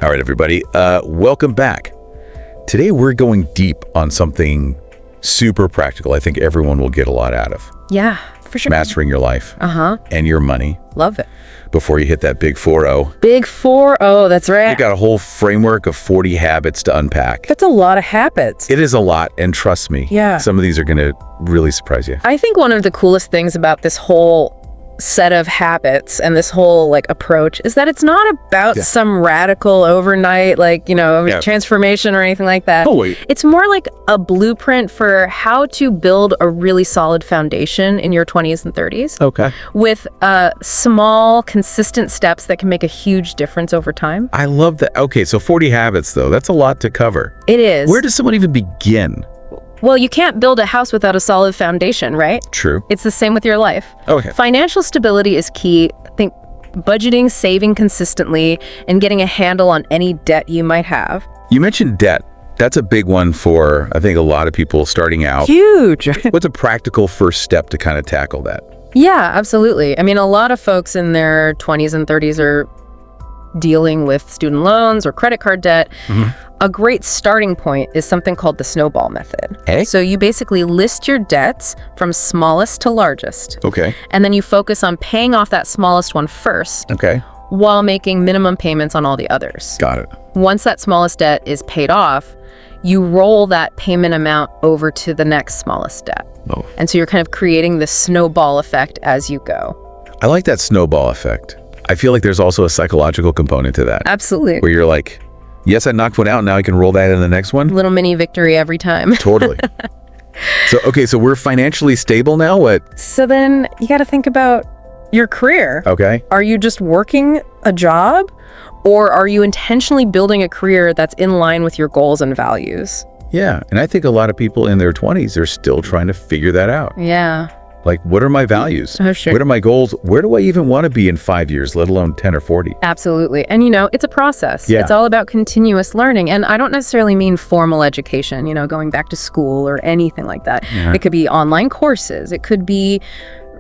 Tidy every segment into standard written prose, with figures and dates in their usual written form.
All right, everybody. Welcome back. Today, we're going deep on something super practical. I think everyone will get a lot out of. Yeah, for sure. Mastering your life and your money. Love it. Before you hit that big 4-0. Big 4-0, that's right. You got a whole framework of 40 habits to unpack. That's a lot of habits. It is a lot, and trust me, some of these are going to really surprise you. I think one of the coolest things about this whole set of habits and this whole approach is that it's not about some radical overnight transformation or anything like that. Oh, wait. It's more like a blueprint for how to build a really solid foundation in your 20s and 30s. Okay. With small, consistent steps that can make a huge difference over time. I love that. Okay, so 40 habits, though. That's a lot to cover. It is. Where does someone even begin? Well, you can't build a house without a solid foundation, right? True. It's the same with your life. Okay. Financial stability is key. I think budgeting, saving consistently, and getting a handle on any debt you might have. You mentioned debt. That's a big one for, I think, a lot of people starting out. Huge. What's a practical first step to kind of tackle that? Yeah, absolutely. I mean, a lot of folks in their 20s and 30s are dealing with student loans or credit card debt. A great starting point is something called the snowball method. Hey? So you basically list your debts from smallest to largest. Okay. And then you focus on paying off that smallest one first. Okay. While making minimum payments on all the others. Got it. Once that smallest debt is paid off, you roll that payment amount over to the next smallest debt. Oh. And so you're kind of creating this snowball effect as you go. I like that snowball effect. I feel like there's also a psychological component to that. Absolutely. Where you're like, yes, I knocked one out, now I can roll that in the next one. Little mini victory every time. Totally. So we're financially stable now? What? So then you got to think about your career. Okay. Are you just working a job, or are you intentionally building a career that's in line with your goals and values? Yeah, and I think a lot of people in their 20s are still trying to figure that out. Yeah. Like, what are my values? Oh, sure. What are my goals? Where do I even want to be in 5 years, let alone 10 or 40? Absolutely. And, it's a process. Yeah. It's all about continuous learning. And I don't necessarily mean formal education, going back to school or anything like that. Yeah. It could be online courses. It could be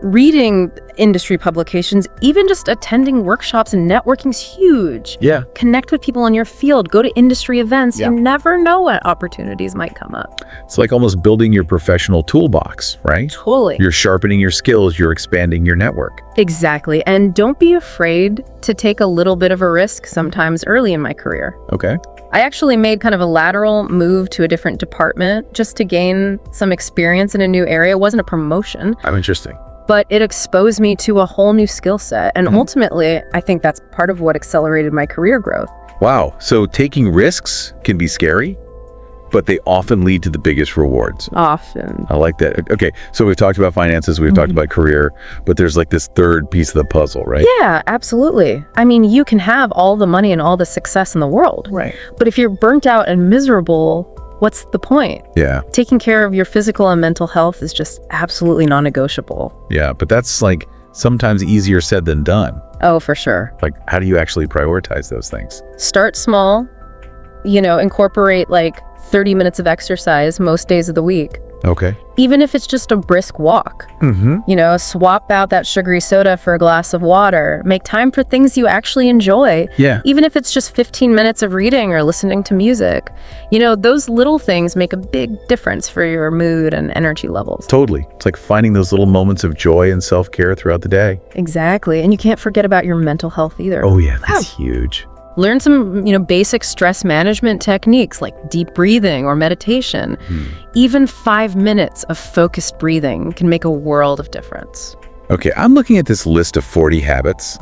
reading industry publications, even just attending workshops and networking's huge. Yeah. Connect with people in your field. Go to industry events. Yeah. You never know what opportunities might come up. It's like almost building your professional toolbox, right? Totally. You're sharpening your skills, you're expanding your network. Exactly. And don't be afraid to take a little bit of a risk sometimes early in my career. Okay. I actually made kind of a lateral move to a different department just to gain some experience in a new area. It wasn't a promotion. I'm interesting. But it exposed me to a whole new skill set. And ultimately, I think that's part of what accelerated my career growth. Wow. So taking risks can be scary, but they often lead to the biggest rewards. Often. I like that. Okay. So we've talked about finances, we've talked about career, but there's like this third piece of the puzzle, right? Yeah, absolutely. I mean, you can have all the money and all the success in the world. Right. But if you're burnt out and miserable, what's the point? Yeah. Taking care of your physical and mental health is just absolutely non-negotiable. Yeah. But that's like sometimes easier said than done. Oh, for sure. Like, how do you actually prioritize those things? Start small, incorporate 30 minutes of exercise most days of the week. Okay. Even if it's just a brisk walk. Swap out that sugary soda for a glass of water. Make time for things you actually enjoy. Yeah. Even if it's just 15 minutes of reading or listening to music. Those little things make a big difference for your mood and energy levels. Totally. It's like finding those little moments of joy and self-care throughout the day. Exactly. And you can't forget about your mental health either. Oh yeah, that's huge. Learn some, basic stress management techniques like deep breathing or meditation. Even 5 minutes of focused breathing can make a world of difference. Okay, I'm looking at this list of 40 habits,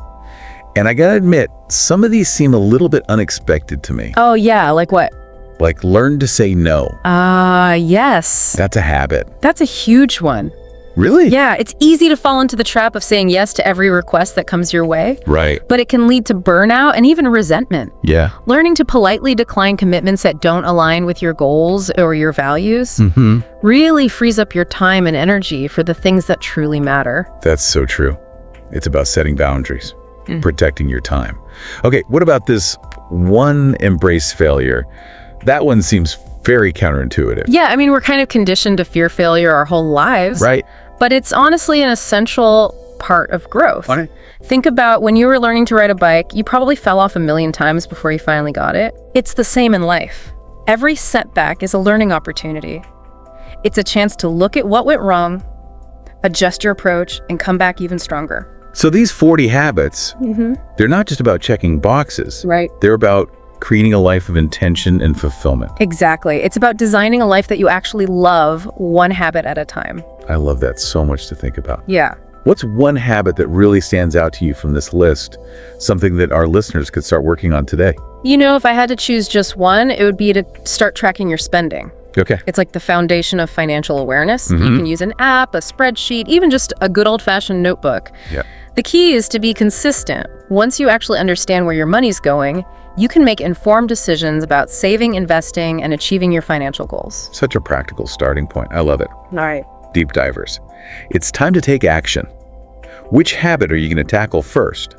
and I gotta admit, some of these seem a little bit unexpected to me. Oh yeah, like what? Like learn to say no. Yes. That's a habit. That's a huge one. Really? Yeah, it's easy to fall into the trap of saying yes to every request that comes your way. Right. But it can lead to burnout and even resentment. Yeah. Learning to politely decline commitments that don't align with your goals or your values really frees up your time and energy for the things that truly matter. That's so true. It's about setting boundaries, protecting your time. Okay, what about this one embrace failure? That one seems very counterintuitive. Yeah, I mean, we're kind of conditioned to fear failure our whole lives. Right. But it's honestly an essential part of growth. Okay. Think about when you were learning to ride a bike, you probably fell off a million times before you finally got it. It's the same in life. Every setback is a learning opportunity. It's a chance to look at what went wrong, adjust your approach, and come back even stronger. So these 40 habits, they're not just about checking boxes. Right. They're about creating a life of intention and fulfillment. Exactly. It's about designing a life that you actually love, one habit at a time. I love that so much to think about. Yeah. What's one habit that really stands out to you from this list? Something that our listeners could start working on today? You know, if I had to choose just one, it would be to start tracking your spending. Okay. It's like the foundation of financial awareness. You can use an app, a spreadsheet, even just a good old-fashioned notebook. Yeah. The key is to be consistent. Once you actually understand where your money's going, you can make informed decisions about saving, investing, and achieving your financial goals. Such a practical starting point. I love it. All right. Deep divers. It's time to take action. Which habit are you going to tackle first?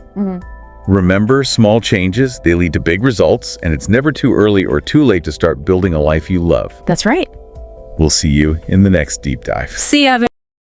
Remember, small changes, they lead to big results, and it's never too early or too late to start building a life you love. That's right. We'll see you in the next deep dive. See ya.